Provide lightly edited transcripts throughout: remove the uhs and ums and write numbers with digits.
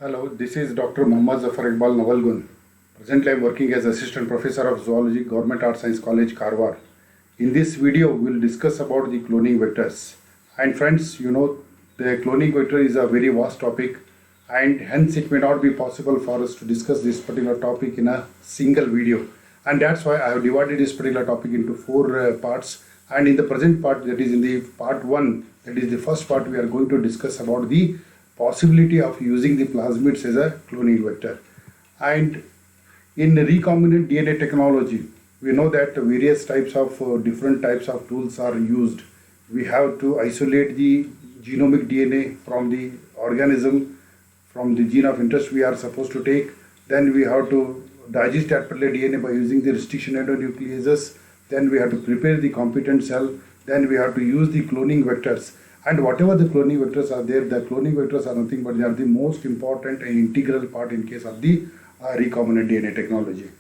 Hello, this is Dr. Mohammad Zafar Iqbal Nawalgun. Presently, I am working as Assistant Professor of Zoology, Government Art Science College, Karwar. In this video, we will discuss about the cloning vectors. And friends, the cloning vector is a very vast topic, and hence it may not be possible for us to discuss this particular topic in a single video. And that's why I have divided this particular topic into four parts. And in the present part, that is in the part 1, that is the first part, we are going to discuss about the possibility of using the plasmids as a cloning vector. And in recombinant DNA technology, we know that various types of different types of tools are used. We have to isolate the genomic DNA from the organism, from the gene of interest we are supposed to take. Then we have to digest that particular DNA by using the restriction endonucleases. Then we have to prepare the competent cell. Then we have to use the cloning vectors. And whatever the cloning vectors are there, the cloning vectors are nothing but they are the most important and integral part in case of the recombinant DNA technology.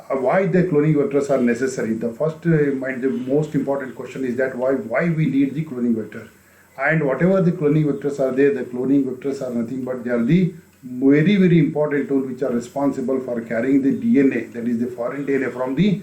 Why the cloning vectors are necessary? The first, the most important question is that why we need the cloning vector. And whatever the cloning vectors are there, the cloning vectors are nothing but they are the very important tool which are responsible for carrying the DNA, that is the foreign DNA from the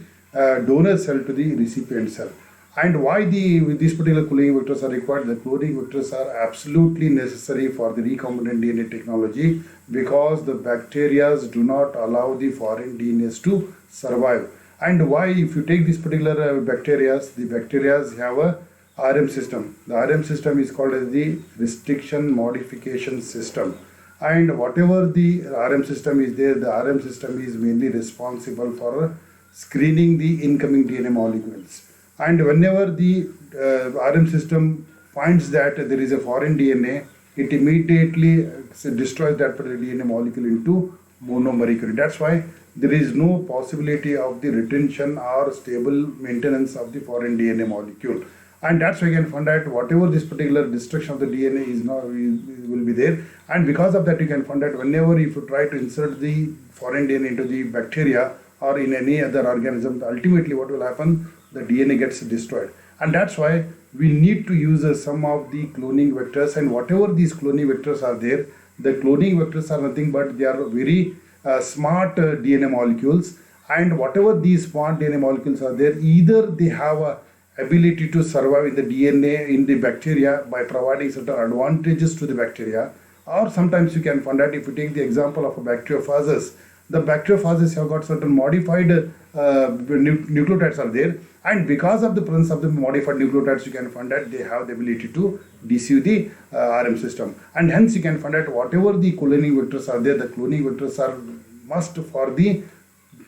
donor cell to the recipient cell. And why these particular cloning vectors are required? The cloning vectors are absolutely necessary for the recombinant DNA technology because the bacteria do not allow the foreign DNAs to survive. And why, if you take this particular bacteria, the bacteria have a RM system. The RM system is called as the restriction modification system. And whatever the RM system is there, the RM system is mainly responsible for screening the incoming DNA molecules. And whenever the RM system finds that there is a foreign DNA, it immediately destroys that particular DNA molecule into monomeric unit. That's why there is no possibility of the retention or stable maintenance of the foreign DNA molecule. And that's why you can find out whatever this particular destruction of the DNA is now will be there. And because of that, you can find out whenever if you try to insert the foreign DNA into the bacteria or in any other organism, ultimately what will happen? The DNA gets destroyed. And that's why we need to use some of the cloning vectors, and whatever these cloning vectors are there, the cloning vectors are nothing but they are very smart DNA molecules, and whatever these smart DNA molecules are there, either they have a ability to survive in the DNA in the bacteria by providing certain advantages to the bacteria, or sometimes you can find that if you take the example of a bacteriophages, the bacteriophages have got certain modified nucleotides are there, and because of the presence of the modified nucleotides, you can find that they have the ability to deceive the RM system. And hence you can find that whatever the cloning vectors are there, the cloning vectors are must for the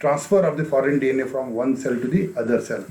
transfer of the foreign DNA from one cell to the other cell.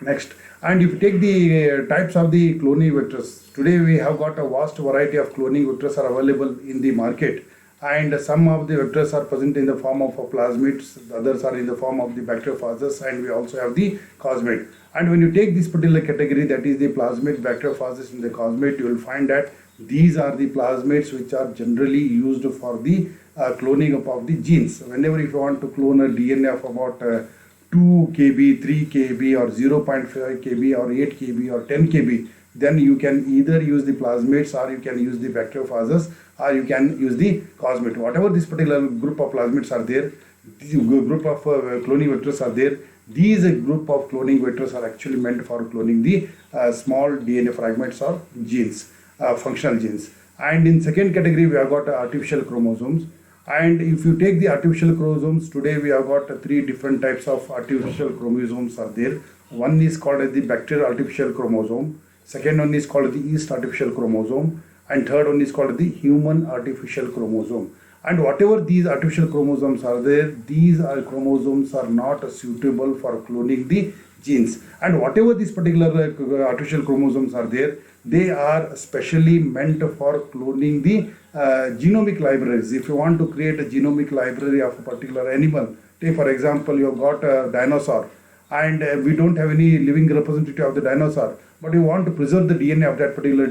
Next, and if you take the types of the cloning vectors, today we have got a vast variety of cloning vectors are available in the market. And some of the vectors are present in the form of plasmids, the others are in the form of the bacteriophages, and we also have the cosmid. And when you take this particular category, that is the plasmid, bacteriophages, and the cosmid, you will find that these are the plasmids which are generally used for the cloning of the genes. Whenever if you want to clone a DNA of about 2 kb, 3 kb, or 0.5 kb, or 8 kb, or 10 kb, then you can either use the plasmids, or you can use the bacteriophages, or you can use the cosmid. Whatever this particular group of plasmids are there, this group of cloning vectors are there, these group of cloning vectors are actually meant for cloning the small DNA fragments or genes, functional genes. And in second category, we have got artificial chromosomes. And if you take the artificial chromosomes, today we have got 3 different types of artificial chromosomes are there. One is called as the bacterial artificial chromosome. Second one is called the yeast artificial chromosome. And third one is called the human artificial chromosome. And whatever these artificial chromosomes are there, these chromosomes are not suitable for cloning the genes. And whatever these particular artificial chromosomes are there, they are specially meant for cloning the genomic libraries. If you want to create a genomic library of a particular animal, take for example, you have got a dinosaur, and we don't have any living representative of the dinosaur, but you want to preserve the DNA of that particular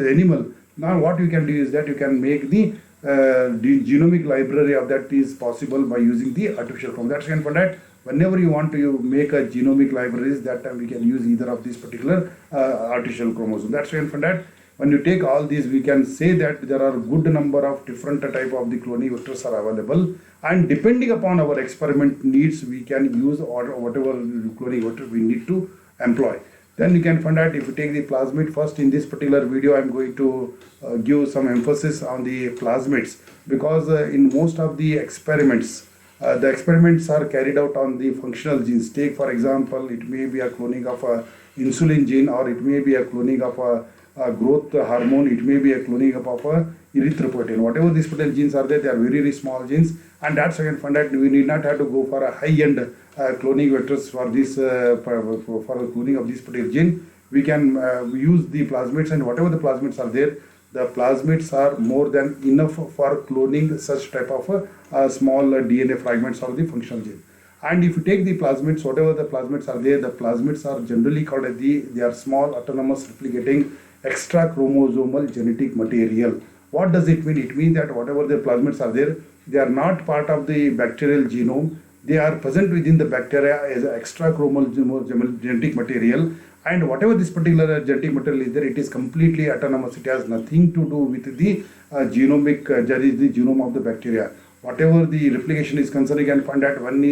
animal. Now what you can do is that you can make the genomic library of that is possible by using the artificial chromosome. That's again for that whenever you want to make a genomic libraries, that time we can use either of these particular artificial chromosomes. That's again for that When you take all these, we can say that there are good number of different type of the cloning vectors are available, and depending upon our experiment needs, we can use or whatever cloning vector we need to employ. Then you can find out if you take the plasmid first. In this particular video, I am going to give some emphasis on the plasmids, because in most of the experiments are carried out on the functional genes. Take for example, it may be a cloning of a insulin gene, or it may be a cloning of a growth hormone, it may be a cloning of a erythropoietin. Whatever these particular genes are there, they are very, very small genes, and that's again find that we need not have to go for a high-end cloning vectors for this for the cloning of this particular gene. We can use the plasmids, and whatever the plasmids are there, the plasmids are more than enough for cloning such type of small DNA fragments of the functional gene. And if you take the plasmids, whatever the plasmids are there, the plasmids are generally called as they are small autonomous replicating extra chromosomal genetic material. What does it mean? It means that whatever the plasmids are there, they are not part of the bacterial genome. They are present within the bacteria as extra chromosomal genetic material. And whatever this particular genetic material is there, it is completely autonomous. It has nothing to do with the that is the genome of the bacteria. Whatever the replication is concerned, you can find that when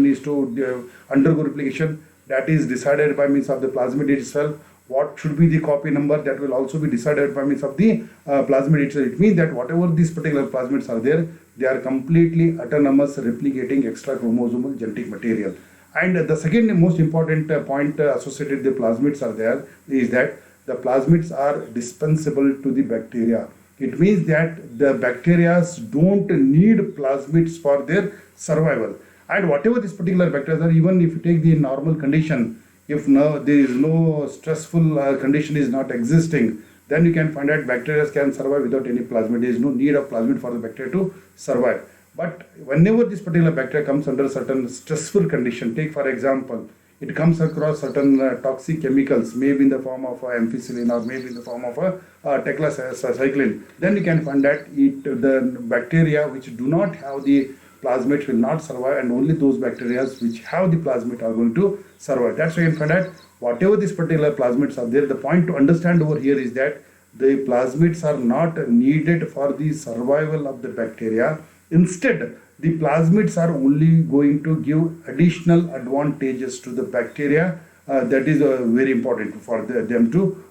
is to undergo replication, that is decided by means of the plasmid itself. What should be the copy number, that will also be decided by means of the plasmid itself. It means that whatever these particular plasmids are there, they are completely autonomous replicating extra chromosomal genetic material. And the second most important point associated with the plasmids are there is that the plasmids are dispensable to the bacteria. It means that the bacteria don't need plasmids for their survival. And whatever this particular bacteria are, even if you take the normal condition, if there is no stressful condition is not existing, then you can find out bacteria can survive without any plasmid. There is no need of plasmid for the bacteria to survive. But whenever this particular bacteria comes under certain stressful condition, take for example, it comes across certain toxic chemicals, maybe in the form of ampicillin or maybe in the form of tetracycline, then you can find that the bacteria which do not have the plasmid will not survive, and only those bacteria which have the plasmid are going to survive. That's why you can find that whatever these particular plasmids are there, the point to understand over here is that the plasmids are not needed for the survival of the bacteria. Instead, the plasmids are only going to give additional advantages to the bacteria. That is very important for them to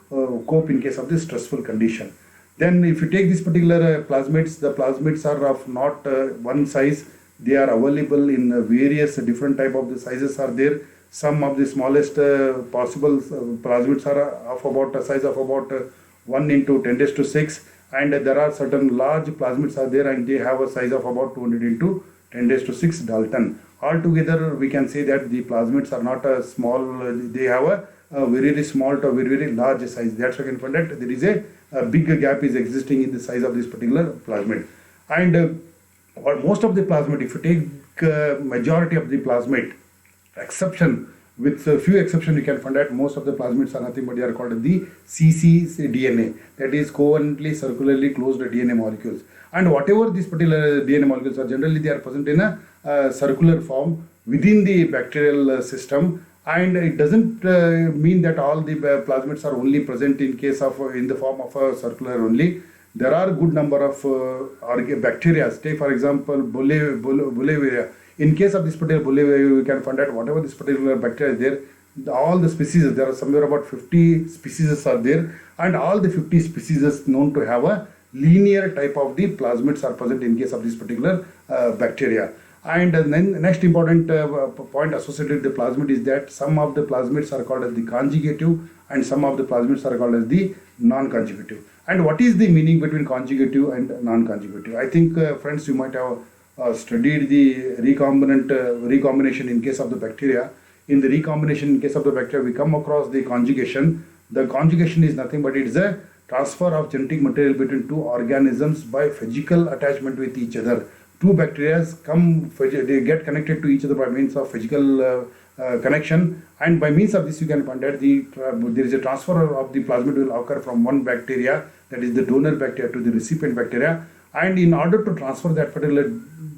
cope in case of this stressful condition. Then if you take this particular plasmids, the plasmids are of not one size. They are available in various different type of the sizes are there. Some of the smallest possible plasmids are of about a size of about 1 into 10 raised to 6. And there are certain large plasmids are there, and they have a size of about 200 into 10 raised to 6 Dalton. Altogether, we can say that the plasmids are not a small, they have a very, very small to very, very large size. That's why you can find that there is a big gap is existing in the size of this particular plasmid. And most of the plasmid, if you take majority of the plasmid, exception, with a few exceptions, you can find that most of the plasmids are nothing but they are called the cccDNA, that is covalently circularly closed DNA molecules. And whatever these particular DNA molecules are, generally they are present in a circular form within the bacterial system. And it doesn't mean that all the plasmids are only present in case of in the form of a circular only. There are good number of bacteria. Take for example Beauveria. In case of this particular Beauveria, you can find out whatever this particular bacteria is there, all the species, there are somewhere about 50 species are there, and all the 50 species known to have a linear type of the plasmids are present in case of this particular bacteria. And then next important point associated with the plasmid is that some of the plasmids are called as the conjugative and some of the plasmids are called as the non-conjugative. And what is the meaning between conjugative and non-conjugative? I think friends, you might have studied the recombination in case of the bacteria. In the recombination in case of the bacteria, we come across the conjugation. The conjugation is nothing but it is a transfer of genetic material between two organisms by physical attachment with each other. Two bacteria they get connected to each other by means of physical connection, and by means of this you can find that there is a transfer of the plasmid will occur from one bacteria, that is the donor bacteria, to the recipient bacteria. And in order to transfer that particular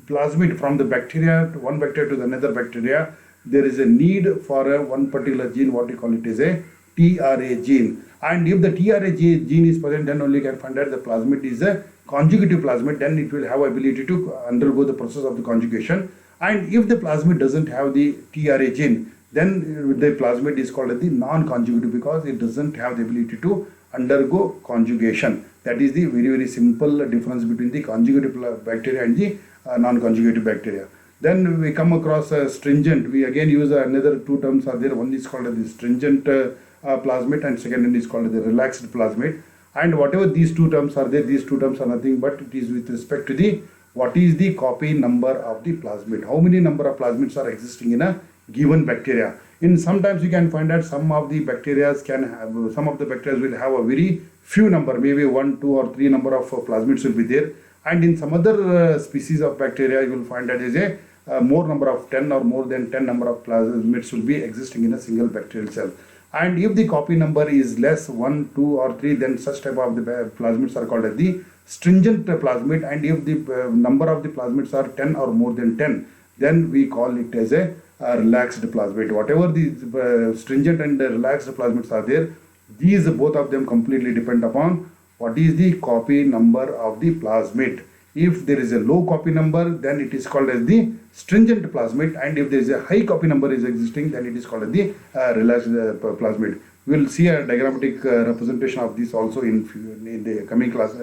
plasmid from the bacteria to one bacteria to the another bacteria, there is a need for one particular gene, what we call it is a TRA gene. And if the TRA gene is present, then only you can find that the plasmid is a conjugative plasmid, then it will have ability to undergo the process of the conjugation. And if the plasmid doesn't have the TRA gene, then the plasmid is called as the non-conjugative because it doesn't have the ability to undergo conjugation. That is the very simple difference between the conjugative bacteria and the non-conjugative bacteria. Then we come across stringent. We again use another two terms are there. One is called as the stringent plasmid and second one is called the relaxed plasmid. And whatever these two terms are there, these two terms are nothing but it is with respect to the what is the copy number of the plasmid. How many number of plasmids are existing in a given bacteria. In sometimes you can find that some of the bacteria will have a very few number, maybe 1, 2 or 3 number of plasmids will be there. And in some other species of bacteria, you will find that is a more number of 10 or more than 10 number of plasmids will be existing in a single bacterial cell. And if the copy number is less 1, 2 or 3, then such type of the plasmids are called as the stringent plasmid. And if the number of the plasmids are 10 or more than 10, then we call it as a relaxed plasmid. Whatever the stringent and the relaxed plasmids are there, these both of them completely depend upon what is the copy number of the plasmid. If there is a low copy number, then it is called as the stringent plasmid, and if there is a high copy number is existing, then it is called as the relaxed plasmid. We will see a diagrammatic representation of this also in the coming class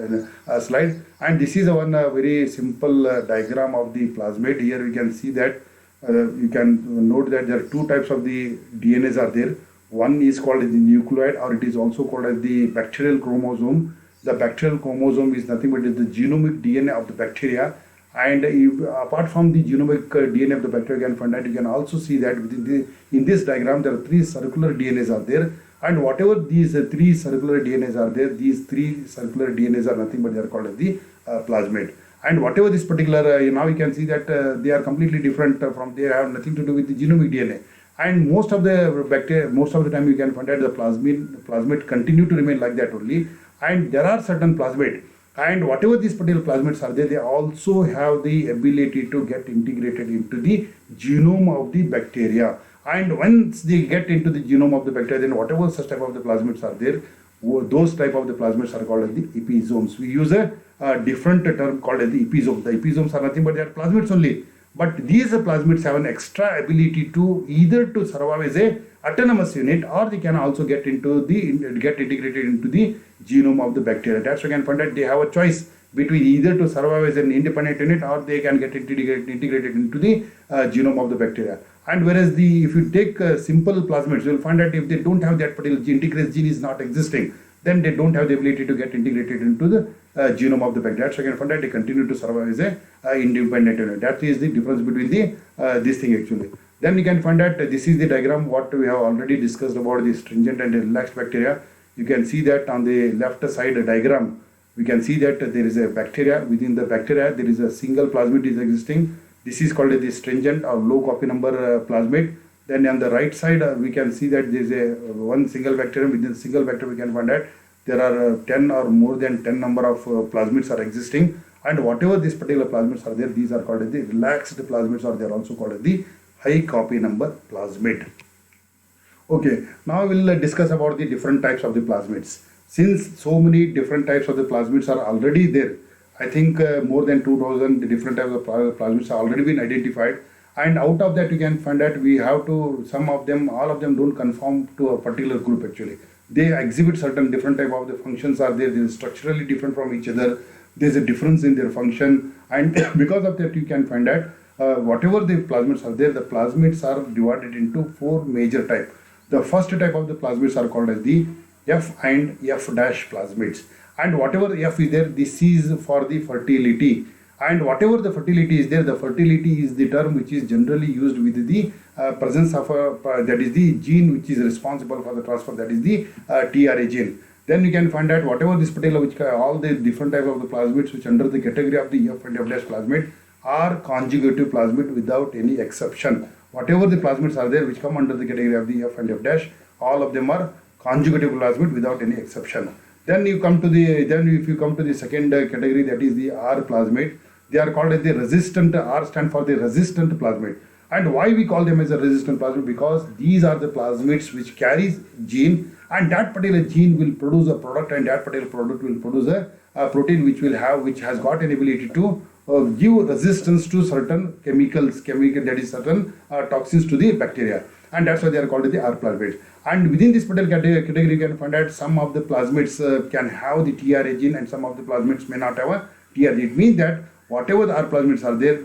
slide. And this is one very simple diagram of the plasmid. Here we can see that you can note that there are two types of the DNAs are there. One is called as the nucleoid, or it is also called as the bacterial chromosome. The bacterial chromosome is nothing but the genomic DNA of the bacteria. And apart from the genomic DNA of the bacteria, you can find that you can also see that in this diagram there are 3 circular DNAs are there. And whatever these 3 circular DNAs are there, these 3 circular DNAs are nothing but they are called as the plasmid. And whatever this particular, now you can see that they are completely different from, they have nothing to do with the genomic DNA. And most of the bacteria, most of the time you can find that the plasmid continue to remain like that only. And there are certain plasmid, and whatever these particular plasmids are there, they also have the ability to get integrated into the genome of the bacteria. And once they get into the genome of the bacteria, then whatever such type of the plasmids are there, those type of the plasmids are called as the episomes. We use a different term called as the episome. The episomes are nothing but they are plasmids only. But these plasmids have an extra ability to either to survive as a autonomous unit, or they can also get integrated into the genome of the bacteria. That's why you can find that they have a choice between either to survive as an independent unit, or they can get integrated into the genome of the bacteria. And whereas if you take simple plasmids, you will find that if they don't have that particular integrase gene is not existing, then they don't have the ability to get integrated into the genome of the bacteria. So you can find that they continue to survive as a independent unit. That is the difference between the this thing actually. Then you can find that this is the diagram what we have already discussed about the stringent and the relaxed bacteria. You can see that on the left side diagram, we can see that there is a bacteria. Within the bacteria, there is a single plasmid is existing. This is called the stringent or low copy number plasmid. Then on the right side, we can see that there is a one single bacterium. Within single bacterium, we can find that there are 10 or more than 10 number of plasmids are existing. And whatever these particular plasmids are there, these are called as the relaxed plasmids, or they are also called as the high copy number plasmid. Okay, now we will discuss about the different types of the plasmids. Since so many different types of the plasmids are already there, I think more than 2000 different types of plasmids have already been identified. And out of that, you can find that we have to, some of them, all of them don't conform to a particular group actually. They exhibit certain different type of the functions are there. They are structurally different from each other. There's a difference in their function. And because of that, you can find that whatever the plasmids are there, the plasmids are divided into 4 major types. The first type of the plasmids are called as the F and F dash plasmids. And whatever F is there, this is for the fertility. And whatever the fertility is there, the fertility is the term which is generally used with the presence of that is the gene which is responsible for the transfer, that is the TRA gene. Then you can find out whatever this particular, all the different type of the plasmids which under the category of the F and F dash plasmid are conjugative plasmid without any exception. Whatever the plasmids are there which come under the category of the F and F dash, all of them are conjugative plasmid without any exception. Then you come to if you come to the second category, that is the R plasmid. They are called as the resistant. R stand for the resistant plasmid. And why we call them as a resistant plasmid? Because these are the plasmids which carries gene and that particular gene will produce a product, and that particular product will produce a protein which has got an ability to give resistance to certain chemicals, that is certain toxins to the bacteria, and that's why they are called the R plasmids. And within this particular category, you can find that some of the plasmids can have the TRA gene, and some of the plasmids may not have a TRA gene. It means that whatever the R plasmids are there,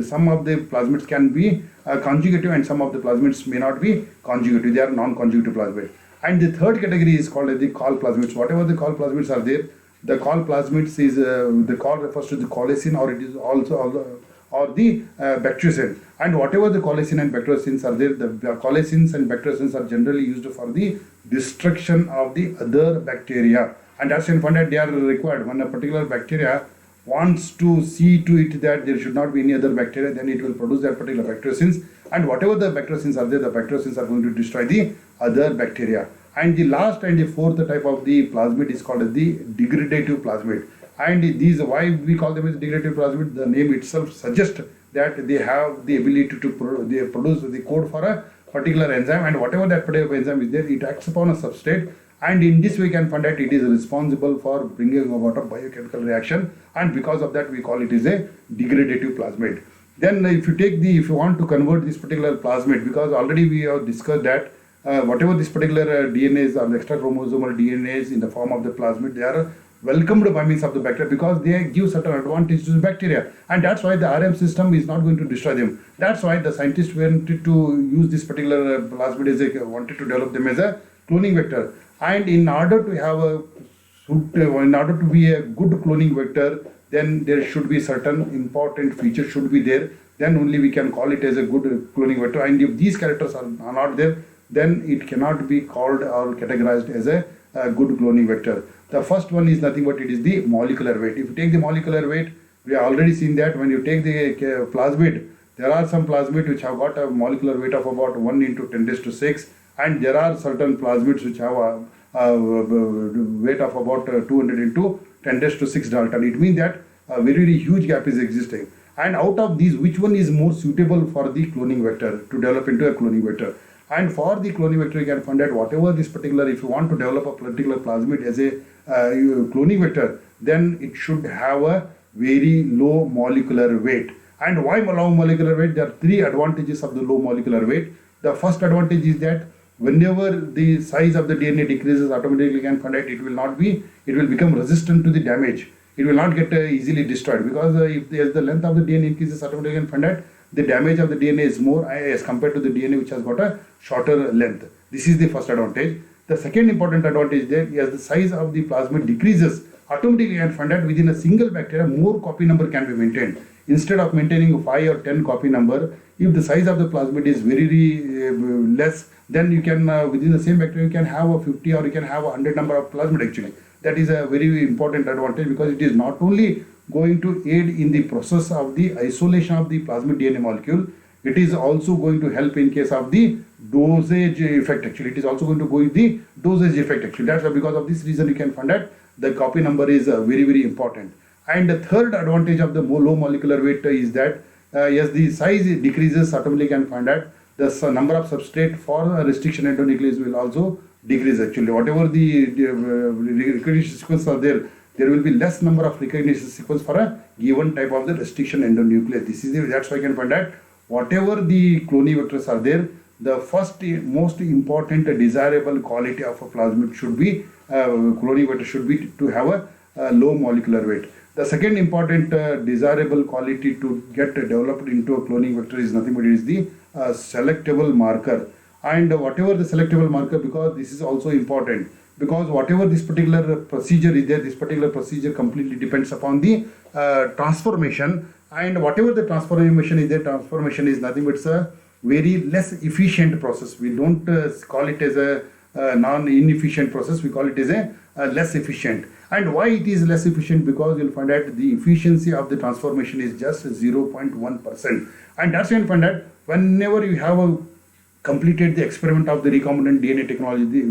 some of the plasmids can be conjugative, and some of the plasmids may not be conjugative. They are non-conjugative plasmids. And the third category is called the col plasmids. Whatever the col plasmids are there, the col plasmids is the col refers to the colicin, or it is also or the bacteriocin. And whatever the colicin and bacteriocins are there, the colicins and bacteriocins are generally used for the destruction of the other bacteria. And that's in fact that they are required when a particular bacteria wants to see to it that there should not be any other bacteria, then it will produce that particular bacteriocins, and whatever the bacteriocins are there, the bacteriocins are going to destroy the other bacteria. And the last and the fourth type of the plasmid is called the degradative plasmid. And these, why we call them as degradative plasmid, the name itself suggests that they have the ability to produce the code for a particular enzyme, and whatever that particular enzyme is there, it acts upon a substrate, and in this way we can find that it is responsible for bringing about a biochemical reaction, and because of that we call it is a degradative plasmid. Then if you want to convert this particular plasmid, because already we have discussed that whatever this particular DNAs or the extra chromosomal DNAs in the form of the plasmid, they are welcomed by means of the bacteria, because they give certain advantage to the bacteria, and that's why the RM system is not going to destroy them. That's why the scientists wanted to use this particular plasmid wanted to develop them as a cloning vector. And in order to be a good cloning vector, then there should be certain important features should be there. Then only we can call it as a good cloning vector. And if these characters are not there, then it cannot be called or categorized as a good cloning vector. The first one is nothing but it is the molecular weight. If you take the molecular weight, we have already seen that when you take the plasmid, there are some plasmid which have got a molecular weight of about 1 × 10⁶, and there are certain plasmids which have a weight of about 200 × 10⁶ Dalton. It means that a very, very huge gap is existing. And out of these, which one is more suitable for the cloning vector to develop into a cloning vector? And for the cloning vector, you can find that whatever this particular, if you want to develop a particular plasmid as a cloning vector, then it should have a very low molecular weight. And why low molecular weight? There are three advantages of the low molecular weight. The first advantage is that whenever the size of the DNA decreases, automatically you can find that it will become resistant to the damage. It will not get easily destroyed, because if the length of the DNA increases, automatically you can find that the damage of the DNA is more as compared to the DNA which has got a shorter length. This is the first advantage. The second important advantage there is the size of the plasmid decreases, automatically you can find that within a single bacteria more copy number can be maintained. Instead of maintaining 5 or 10 copy number, if the size of the plasmid is very less, then you can within the same bacteria you can have a 50 or you can have a 100 number of plasmid actually. That is a very important advantage, because it is not only going to aid in the process of the isolation of the plasmid DNA molecule, it is also going to help in case of the dosage effect actually. It is also going to go with the dosage effect actually. That's why, because of this reason, you can find that the copy number is very, very important. And the third advantage of the low molecular weight is that as the size decreases, automatically can find that the number of substrate for restriction endonuclease will also decrease actually. Whatever the recognition sequence are there, there will be less number of recognition sequence for a given type of the restriction endonuclease. That's why you can find that whatever the cloning vectors are there, the first most important desirable quality of a plasmid should be cloning vector should be to have a low molecular weight. The second important desirable quality to get developed into a cloning vector is nothing but it is the selectable marker. And whatever the selectable marker, because this is also important, because whatever this particular procedure is there, this particular procedure completely depends upon the transformation, and whatever the transformation is there, transformation is nothing but it's a very less efficient process. We don't call it as a non-inefficient process, we call it as a less efficient. And why it is less efficient? Because you'll find that the efficiency of the transformation is just 0.1%. And that's when you find that whenever you have completed the experiment of the recombinant DNA technology,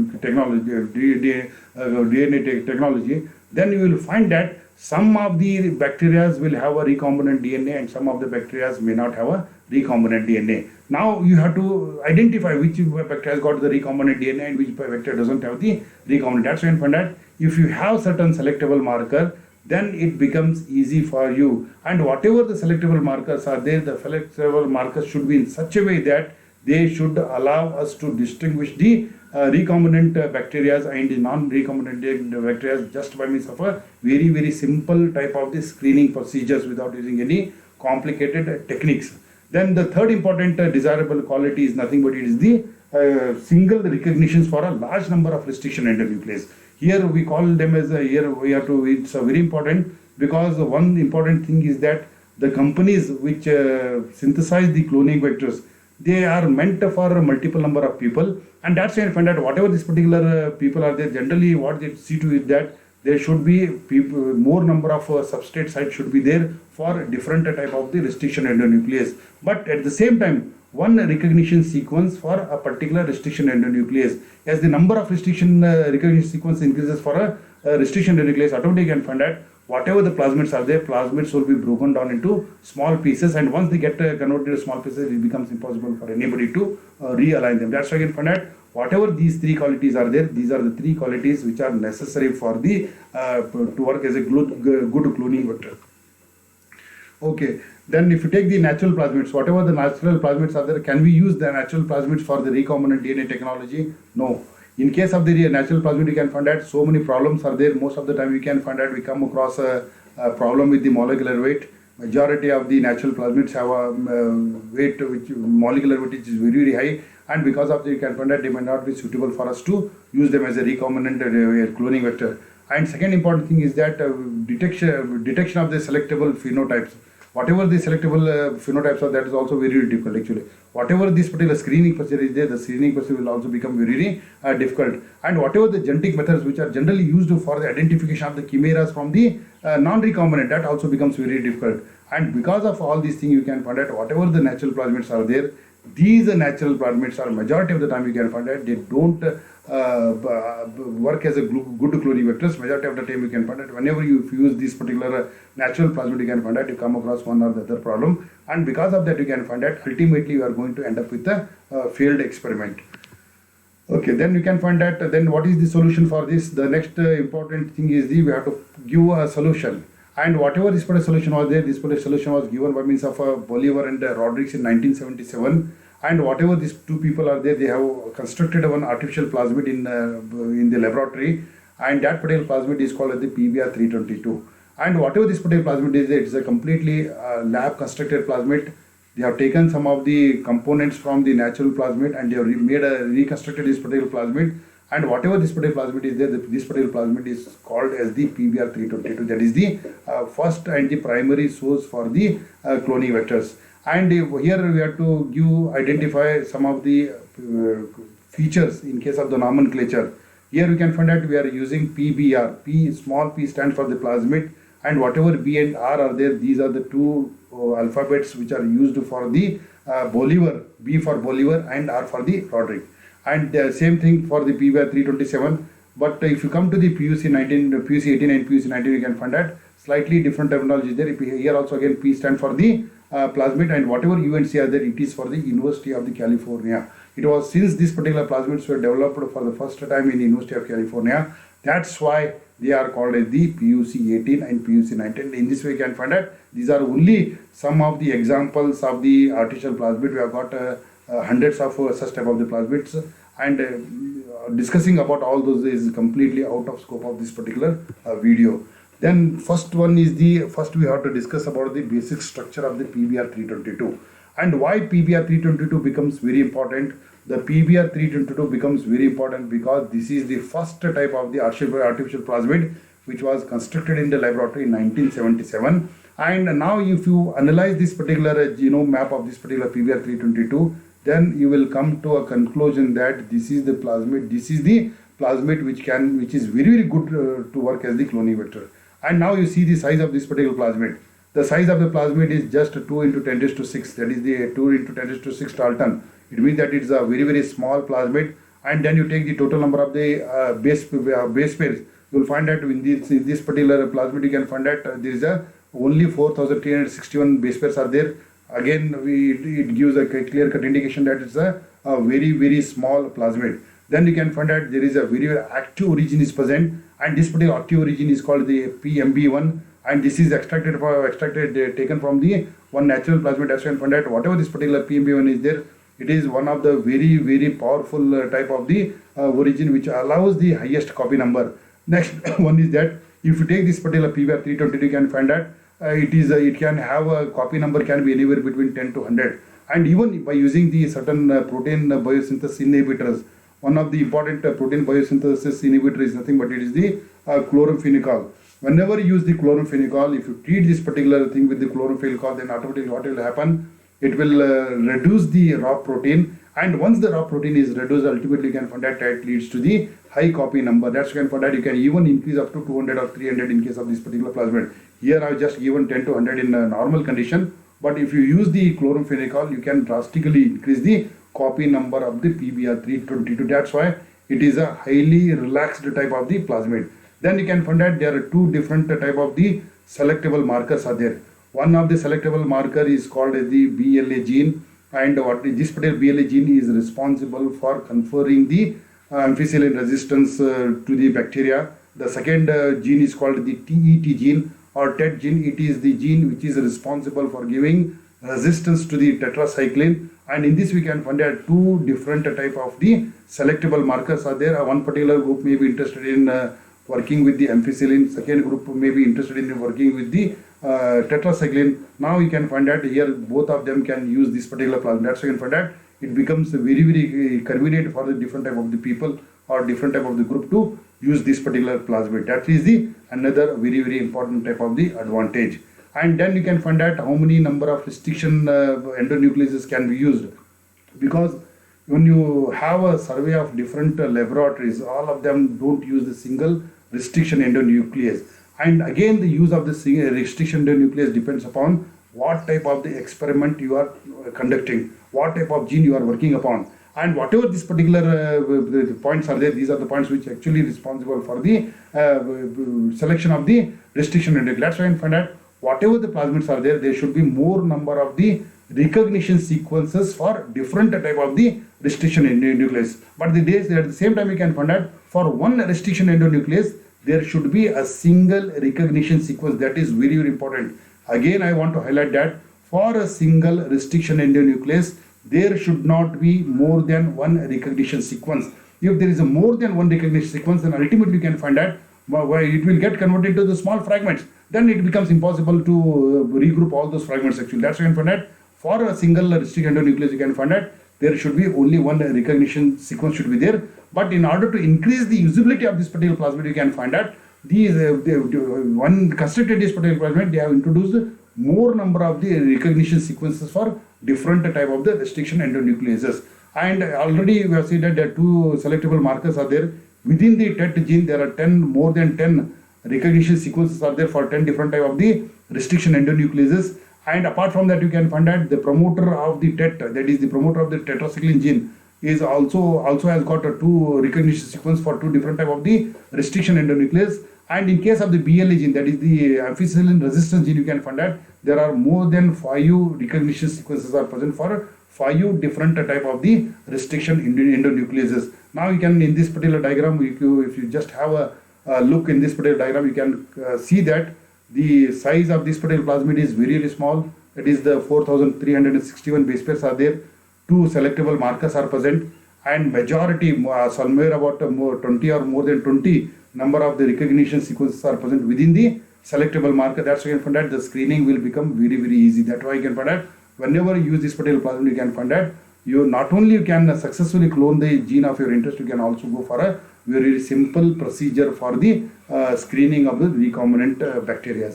then you will find that some of the bacteria will have a recombinant DNA and some of the bacteria may not have a recombinant DNA. Now you have to identify which vector has got the recombinant DNA and which vector doesn't have the recombinant. That's why you find that if you have certain selectable marker, then it becomes easy for you. And whatever the selectable markers are there, the selectable markers should be in such a way that they should allow us to distinguish the recombinant bacteria and the non-recombinant bacteria just by means of a very simple type of the screening procedures without using any complicated techniques. Then the third important desirable quality is nothing but it is the single recognitions for a large number of restriction endonuclease. Here we call them as here we have to, it's very important because one important thing is that the companies which synthesize the cloning vectors, they are meant for a multiple number of people, and that's why I find out whatever this particular people are there, generally what they see to is that there should be more number of substrate sites should be there for different type of the restriction endonuclease. But at the same time, one recognition sequence for a particular restriction endonuclease. As the number of restriction recognition sequence increases for a restriction endonuclease, automatically you can find out whatever the plasmids are there, plasmids will be broken down into small pieces, and once they get converted to small pieces, it becomes impossible for anybody to realign them. That's why you can find out whatever these three qualities are there, these are the three qualities which are necessary for the to work as a good cloning vector. Okay, then if you take the natural plasmids, whatever the natural plasmids are there, can we use the natural plasmids for the recombinant DNA technology? No. In case of the natural plasmid, you can find out so many problems are there. Most of the time, we can find out we come across a problem with the molecular weight. Majority of the natural plasmids have a weight which molecular weight is very high, and because of that, you can find out they may not be suitable for us to use them as a recombinant cloning vector. And second important thing is that detection of the selectable phenotypes. Whatever the selectable phenotypes are, that is also very difficult actually. Whatever this particular screening procedure is there, the screening procedure will also become very difficult. And whatever the genetic methods which are generally used for the identification of the chimeras from the non-recombinant, that also becomes very difficult. And because of all these things, you can find out whatever the natural plasmids are there, these natural plasmids are majority of the time you can find out they don't work as a good cloning vectors. Majority of the time you can find out whenever you use this particular natural plasmid, you can find out you come across one or the other problem, and because of that you can find out ultimately you are going to end up with a failed experiment. Okay, then you can find out then what is the solution for this. The next important thing is we have to give a solution. And whatever this particular solution was there, this particular solution was given by means of Bolivar and Rodrigues in 1977. And whatever these two people are there, they have constructed one artificial plasmid in the laboratory, and that particular plasmid is called as the PBr322. And whatever this particular plasmid is, it's a completely lab constructed plasmid. They have taken some of the components from the natural plasmid and they have reconstructed this particular plasmid. And whatever this particular plasmid is there, this particular plasmid is called as the PBr322. That is the first and the primary source for the cloning vectors. And here we have to identify some of the features in case of the nomenclature. Here we can find out we are using PBr. P, small p stands for the plasmid, and whatever B and R are there, these are the two alphabets which are used for the Bolivar. B for Bolivar and R for the Rodrigues. And same thing for the PBr327. But if you come to the PUC 19, PUC 18 and PUC 19, you can find out slightly different terminology there. Here also again P stands for the plasmid, and whatever UNC are there, it is for the University of the California. It was since these particular plasmids were developed for the first time in the University of California. That's why they are called as the PUC 18 and PUC 19. In this way, you can find out these are only some of the examples of the artificial plasmid. We have got hundreds of such type of the plasmids, and discussing about all those is completely out of scope of this particular video. Then first one is first we have to discuss about the basic structure of the PBr322 and why PBr322 becomes very important. The PBr322 becomes very important because this is the first type of the artificial plasmid which was constructed in the laboratory in 1977. And now if you analyze this particular genome map of this particular PBr322, then you will come to a conclusion that this is the plasmid, which is very good to work as the cloning vector. And now you see the size of this particular plasmid. The size of the plasmid is just 2 into 10 raised to 6. That is the 2 into 10 raised to 6 Dalton. It means that it's a very small plasmid. And then you take the total number of the base pairs. You will find that in this particular plasmid, you can find that there is only 4,361 base pairs are there. again it gives a clear cut indication that it's a very small plasmid. Then you can find that there is a very active origin is present, and this particular active origin is called the PMB1, and this is taken from the one natural plasmid. That's why you can find that whatever this particular PMB1 is there, it is one of the very powerful type of the origin which allows the highest copy number. Next one is that if you take this particular PBr322, you can find that it can have a copy number can be anywhere between 10 to 100, and even by using the certain protein biosynthesis inhibitors. One of the important protein biosynthesis inhibitor is nothing but it is the chloramphenicol. Whenever you use the chloramphenicol, if you treat this particular thing with the chloramphenicol, then automatically what will happen? It will reduce the raw protein, and once the raw protein is reduced, ultimately you can find that it leads to the high copy number. That's you can find that you can even increase up to 200 or 300 in case of this particular plasmid. Here I have just given 10 to 100 in a normal condition, but if you use the chloramphenicol, you can drastically increase the copy number of the PBr322. That's why it is a highly relaxed type of the plasmid. Then you can find that there are two different type of the selectable markers are there. One of the selectable marker is called as the BLA gene, and this particular BLA gene is responsible for conferring the ampicillin resistance to the bacteria. The second gene is called the TET gene or TET gene. It is the gene which is responsible for giving resistance to the tetracycline, and in this we can find that two different type of the selectable markers are there. One particular group may be interested in working with the ampicillin, second group may be interested in working with the tetracycline. Now you can find that here both of them can use this particular plasmid. That's why you can find that it becomes very convenient for the different type of the people or different type of the group to use this particular plasmid. That is the another very important type of the advantage. And then you can find out how many number of restriction endonucleases can be used, because when you have a survey of different laboratories, all of them don't use the single restriction endonuclease. And again, the use of the restriction endonuclease depends upon what type of the experiment you are conducting, what type of gene you are working upon, and whatever this particular points are there, these are the points which are actually responsible for the selection of the restriction endonuclease. That's why you find out whatever the plasmids are there, there should be more number of the recognition sequences for different type of the restriction endonuclease. But at the same time, we can find out for one restriction endonuclease, there should be a single recognition sequence. That is very important. Again, I want to highlight that for a single restriction endonuclease, there should not be more than one recognition sequence. If there is a more than one recognition sequence, then ultimately you can find out why it will get converted to the small fragments. Then it becomes impossible to regroup all those fragments actually. That's why you can find out for a single restriction endonuclease, you can find out there should be only one recognition sequence should be there. But in order to increase the usability of this particular plasmid, you can find out these one constructed this particular plasmid, they have introduced more number of the recognition sequences for different type of the restriction endonucleases. And already we have seen that there are two selectable markers are there. Within the TET gene, there are more than 10 recognition sequences are there for 10 different type of the restriction endonucleases. And apart from that, you can find that the promoter of the TET, that is the promoter of the tetracycline gene, is also has got a two recognition sequence for two different type of the restriction endonuclease. And in case of the BLA gene, that is the ampicillin resistance gene, you can find that there are more than 5 recognition sequences are present for 5 different type of the restriction endonucleases. Now you can, in this particular diagram, if you just have a look in this particular diagram, you can see that the size of this particular plasmid is very small. It is the 4361 base pairs are there. 2 selectable markers are present, and majority, somewhere about 20 or more than 20 number of the recognition sequences are present within the selectable marker. That's why you can find out the screening will become very easy. That's why you can find out whenever you use this particular plasmid, you can find out you not only you can successfully clone the gene of your interest, you can also go for a very simple procedure for the screening of the recombinant bacteria.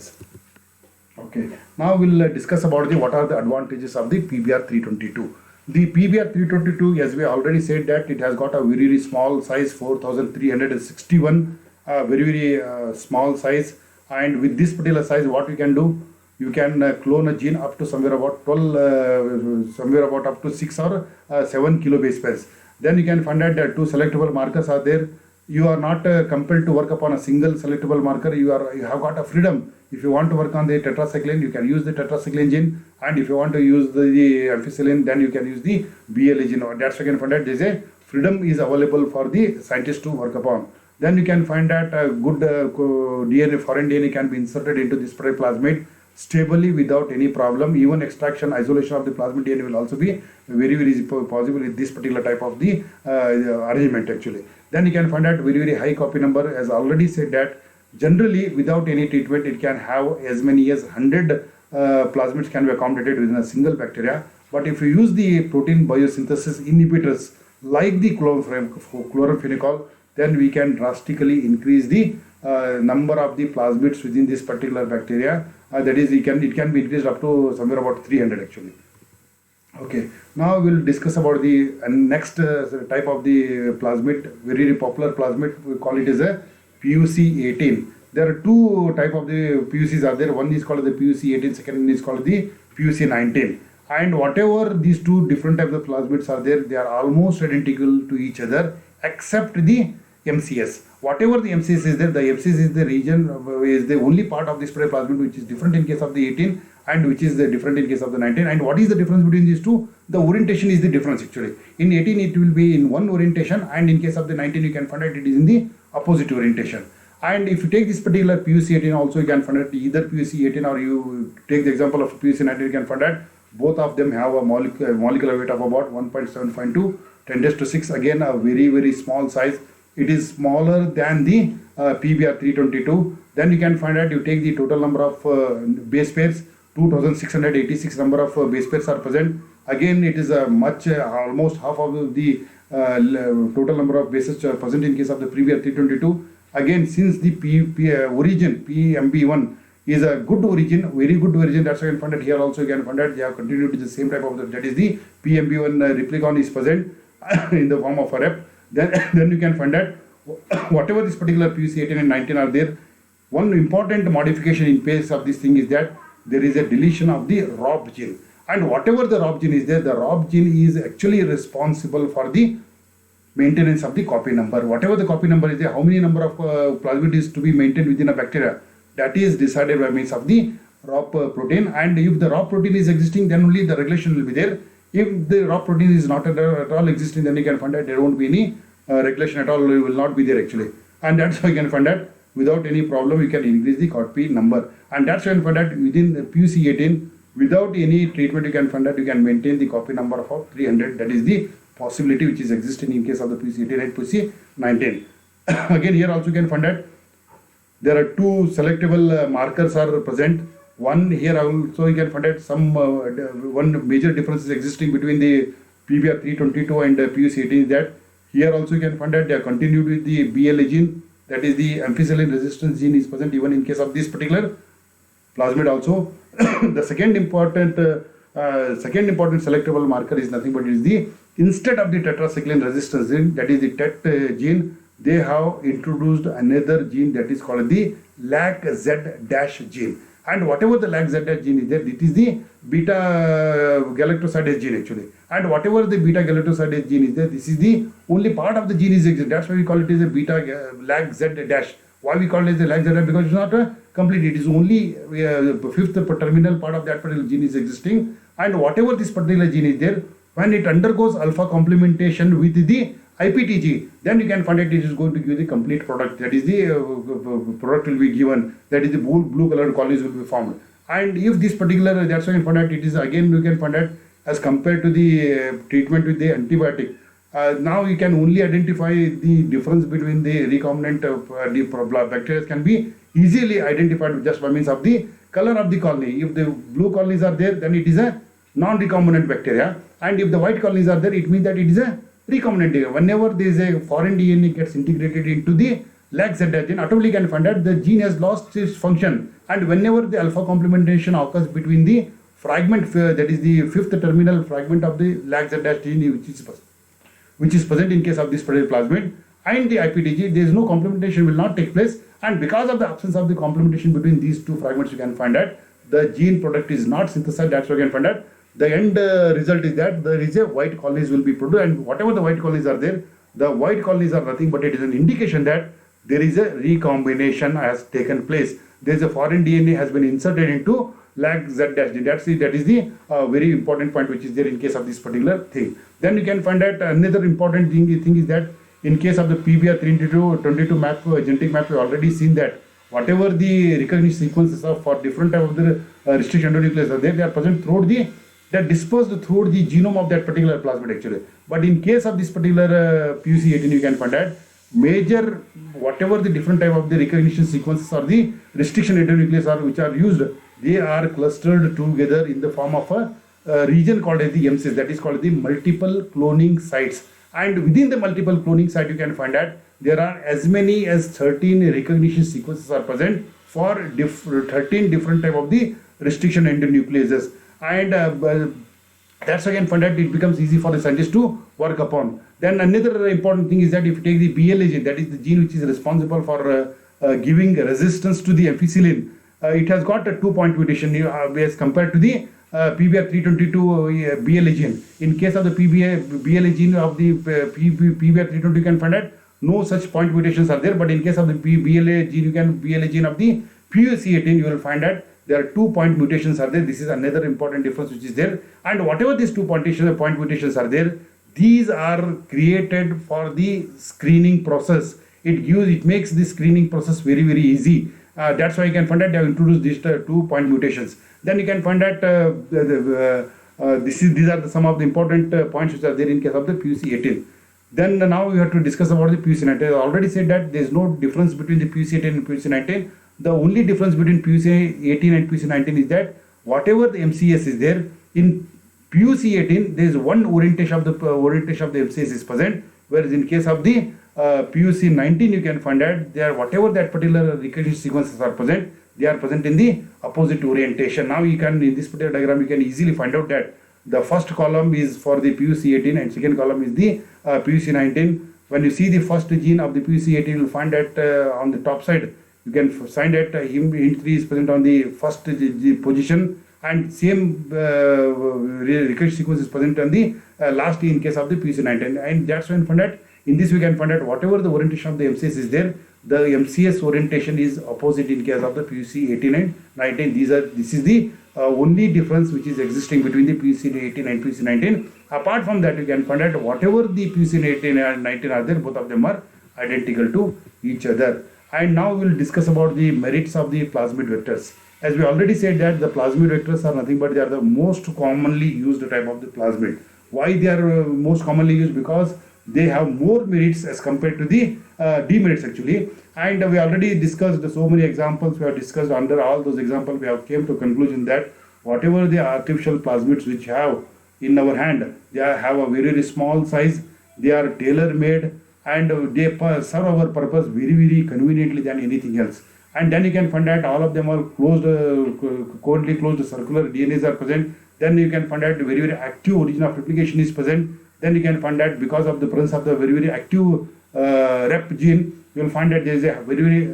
Okay, now we'll discuss about what are the advantages of the PBr322. The PBr322, as we already said, that it has got a very small size, 4361, very small size. And with this particular size, what you can do, you can clone a gene up to somewhere about 12, somewhere about up to 6 or 7 kilobase pairs. Then you can find out that 2 selectable markers are there. You are not compelled to work upon a single selectable marker. You have got a freedom. If you want to work on the tetracycline, you can use the tetracycline gene, and if you want to use the ampicillin, then you can use the BLA gene. That's why you can find that there is a freedom is available for the scientists to work upon. Then you can find that a good DNA, foreign DNA can be inserted into this plasmid stably without any problem. Even extraction, isolation of the plasmid DNA will also be very, very possible with this particular type of the arrangement actually. Then you can find out very, very high copy number. As already said that generally without any treatment, it can have as many as 100 plasmids can be accommodated within a single bacteria. But if you use the protein biosynthesis inhibitors like the chloramphenicol, then we can drastically increase the number of the plasmids within this particular bacteria. That is, it can be increased up to somewhere about 300 actually. Okay, now we'll discuss about the next type of the plasmid, very popular plasmid. We call it as a PUC18. There are two type of the PUCs are there. One is called the PUC18, second one is called the PUC19. And whatever these two different types of plasmids are there, they are almost identical to each other except the MCS. Whatever the MCS is there, the MCS is the region, is the only part of this plasmid which is different in case of the 18 and which is the different in case of the 19. And what is the difference between these two? The orientation is the difference actually. In 18 it will be in one orientation, and in case of the 19 you can find out it is in the opposite orientation. And if you take this particular PUC18 also, you can find out either PUC18 or you take the example of PUC19, you can find out both of them have a molecular weight of about 1.7 to 10 raised to 6. Again, a very, very small size. It is smaller than the PBr322. Then you can find out, you take the total number of base pairs, 2686 number of base pairs are present. Again, it is a much, almost half of the total number of bases present in case of the PBr322. Again, since the origin, PMB1 is a good origin, very good origin, that's why you can find it here also. You can find that they have continued with the same type of, that is the PMB1 replicon is present in the form of a rep. Then you can find that whatever this particular PUC18 and 19 are there, one important modification in place of this thing is that there is a deletion of the ROB gene. And whatever the ROB gene is there, the ROB gene is actually responsible for the maintenance of the copy number. Whatever the copy number is there, how many number of plasmid is to be maintained within a bacteria, that is decided by means of the ROB protein. And if the ROB protein is existing, then only the regulation will be there. If the ROB protein is not at all existing, then you can find that there won't be any regulation at all, it will not be there actually. And that's why you can find that without any problem you can increase the copy number. And that's why you can find that within the PUC18, without any treatment, you can find that you can maintain the copy number of 300. That is the possibility which is existing in case of the PUC18 and PUC19. Again, here also you can find that there are two selectable markers are present. One here also you can find that some one major difference is existing between the PBr322 and PUC18 is that here also you can find that they are continued with the BLA gene, that is the ampicillin resistance gene is present even in case of this particular plasmid also. The second important selectable marker is nothing but is the, instead of the tetracycline resistance gene, that is the TET gene, they have introduced another gene that is called the LAC-Z- gene. And whatever the LAC-Z- gene is there, it is the beta galactosidase gene actually. And whatever the beta galactosidase gene is there, this is the only part of the gene is existing. That's why we call it as a beta LAC-Z-. Why we call it as a LAC-Z-? Because it's not complete. It is only fifth terminal part of that particular gene is existing. And whatever this particular gene is there, when it undergoes alpha complementation with the IPTG, then you can find it is going to give the complete product. That is the product will be given. That is the blue colored colonies will be formed. And if this particular, that's why you can find out it is again you can find out as compared to the treatment with the antibiotic. Now you can only identify the difference between the recombinant bacteria can be easily identified just by means of the color of the colony. If the blue colonies are there, then it is a non-recombinant bacteria. And if the white colonies are there, it means that it is a recombinant DNA. Whenever there is a foreign DNA gets integrated into the LAC-Z gene, automatically can find out the gene has lost its function. And whenever the alpha complementation occurs between the fragment, that is the fifth terminal fragment of the LAC-Z gene, which is present in case of this particular plasmid, and the IPTG, there is no complementation will not take place. And because of the absence of the complementation between these two fragments, you can find out the gene product is not synthesized. That's why you can find out the end result is that there is a white colonies will be produced, and whatever the white colonies are there, the white colonies are nothing but it is an indication that there is a recombination has taken place. there is a foreign DNA has been inserted into lag Z dash gene. That is the very important point which is there in case of this particular thing. Then you can find that another important thing is that in case of the PBR322 map, genetic map, we already seen that whatever the recognition sequences are for different type of the restriction endonuclease are there, they are present throughout they are dispersed throughout the genome of that particular plasmid actually. But in case of this particular PUC18, you can find that major whatever the different type of the recognition sequences or the restriction endonuclease are which are used, they are clustered together in the form of a region called as the MCS, that is called the multiple cloning sites. And within the multiple cloning site, you can find that there are as many as 13 recognition sequences are present for 13 different type of the restriction endonucleases. And that's why you can find that it becomes easy for the scientists to work upon. Then another important thing is that if you take the BLA gene, that is the gene which is responsible for giving resistance to the ampicillin, it has got a 2-point mutation as compared to the PBR322 BLA gene. In case of the BLA gene of the PBR322, you can find that no such point mutations are there, but in case of the BLA gene of the PUC18, you will find that there are 2-point mutations are there. This is another important difference which is there. And whatever these 2 point mutations are there, these are created for the screening process. It makes the screening process very, very easy. That's why you can find that they have introduced these 2-point mutations. Then you can find that these are some of the important points which are there in case of the PUC18. Then now we have to discuss about the PUC19. I already said that there is no difference between the PUC18 and PUC19. The only difference between PUC18 and PUC19 is that whatever the MCS is there, in PUC18 there is one orientation of the MCS is present, whereas in case of the PUC19 you can find that there whatever that particular recognition sequences are present, they are present in the opposite orientation. Now you can, in this particular diagram, you can easily find out that the first column is for the PUC18 and second column is the PUC19. When you see the first gene of the PUC18, you will find that on the top side, you can find that hint3 is present on the first position, and same recurrent sequence is present on the last in case of the PUC19. And that's when find that in this we can find that whatever the orientation of the MCS is there, the MCS orientation is opposite in case of the PUC18 and 19. This is the only difference which is existing between the PUC18 and PUC19. Apart from that, you can find out whatever the PUC18 and 19 are there, both of them are identical to each other. And now we will discuss about the merits of the plasmid vectors. As we already said that the plasmid vectors are nothing but they are the most commonly used type of the plasmid. Why they are most commonly used? Because they have more merits as compared to the demerits actually. And we already discussed so many examples. We have discussed under all those examples, we have came to conclusion that whatever the artificial plasmids which have in our hand, they have a very, very small size, they are tailor made, and they serve our purpose very, very conveniently than anything else. And then you can find that all of them are closed, covalently closed circular DNAs are present. Then you can find that very, very active origin of replication is present. Then you can find that because of the presence of the very, very active rep gene, you will find that there is a very, very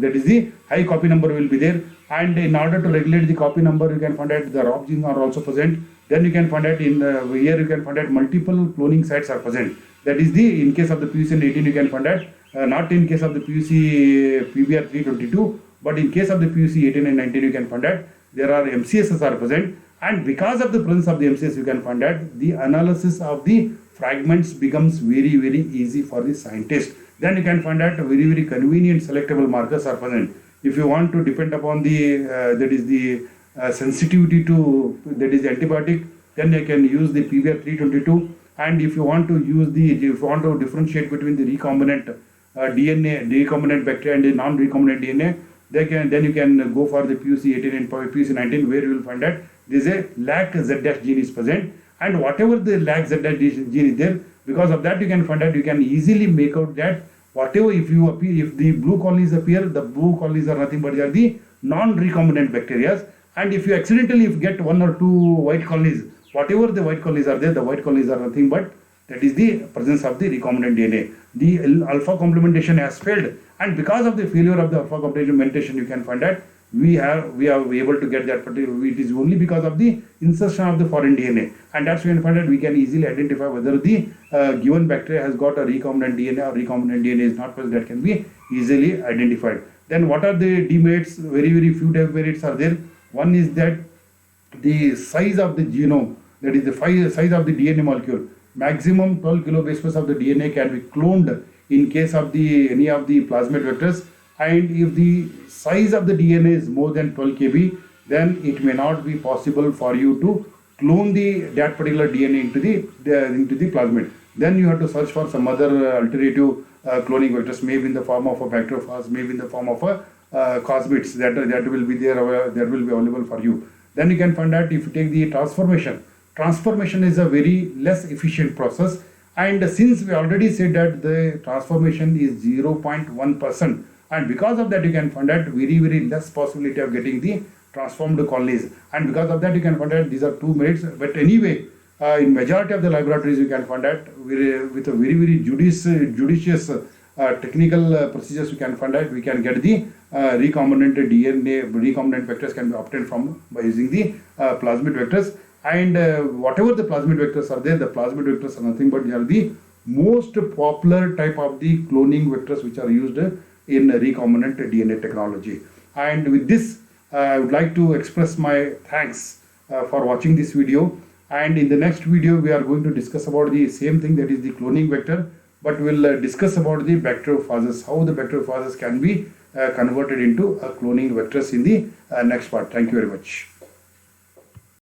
that is the high copy number will be there. And in order to regulate the copy number, you can find that the ROP genes are also present. Then you can find that in here you can find that multiple cloning sites are present. That is the in case of the PUC18 you can find that not in case of the PBR322, but in case of the PUC18 and 19 you can find that there are MCSs are present. And because of the presence of the MCS, you can find that the analysis of the fragments becomes very, very easy for the scientist. Then you can find that very, very convenient selectable markers are present. If you want to depend upon the that is the sensitivity to that is the antibiotic, then you can use the PBR322. And if you want to use if you want to differentiate between the recombinant DNA, recombinant bacteria and the non-recombinant DNA, then you can go for the PUC18 and PUC19, where you will find that there is a lac Z dash gene is present, and whatever the lac Z dash gene is there, because of that you can find out, you can easily make out that whatever if the blue colonies appear, the blue colonies are nothing but they are the non-recombinant bacteria, and if you accidentally get one or two white colonies, whatever the white colonies are there, the white colonies are nothing but that is the presence of the recombinant DNA. The alpha complementation has failed, and because of the failure of the alpha complementation, you can find that we are able to get that particular. It is only because of the insertion of the foreign DNA, and that's when we find that we can easily identify whether the given bacteria has got a recombinant DNA or recombinant DNA is not present. That can be easily identified. Then what are the demerits? Very few demerits are there. One is that the size of the genome, that is the size of the DNA molecule, maximum 12 kilobase pairs of the DNA can be cloned in case of the any of the plasmid vectors. And if the size of the DNA is more than 12 kb, then it may not be possible for you to clone that particular DNA into the plasmid. Then you have to search for some other alternative cloning vectors, maybe in the form of a bacteriophage, maybe in the form of a cosmids that will be there, that will be available for you. Then you can find out if you take the transformation is a very less efficient process, and since we already said that the transformation is 0.1%, and because of that you can find out very less possibility of getting the transformed colonies, and because of that you can find out these are two merits. But anyway, in majority of the laboratories you can find out with a very judicious technical procedures you can find out we can get the recombinant DNA, recombinant vectors can be obtained from by using the plasmid vectors. And whatever the plasmid vectors are there, the plasmid vectors are nothing but they are the most popular type of the cloning vectors which are used in recombinant DNA technology. And with this, I would like to express my thanks for watching this video. And in the next video, we are going to discuss about the same thing, that is the cloning vector, but we'll discuss about the bacteriophages, how the bacteriophages can be converted into cloning vectors in the next part. Thank you very much.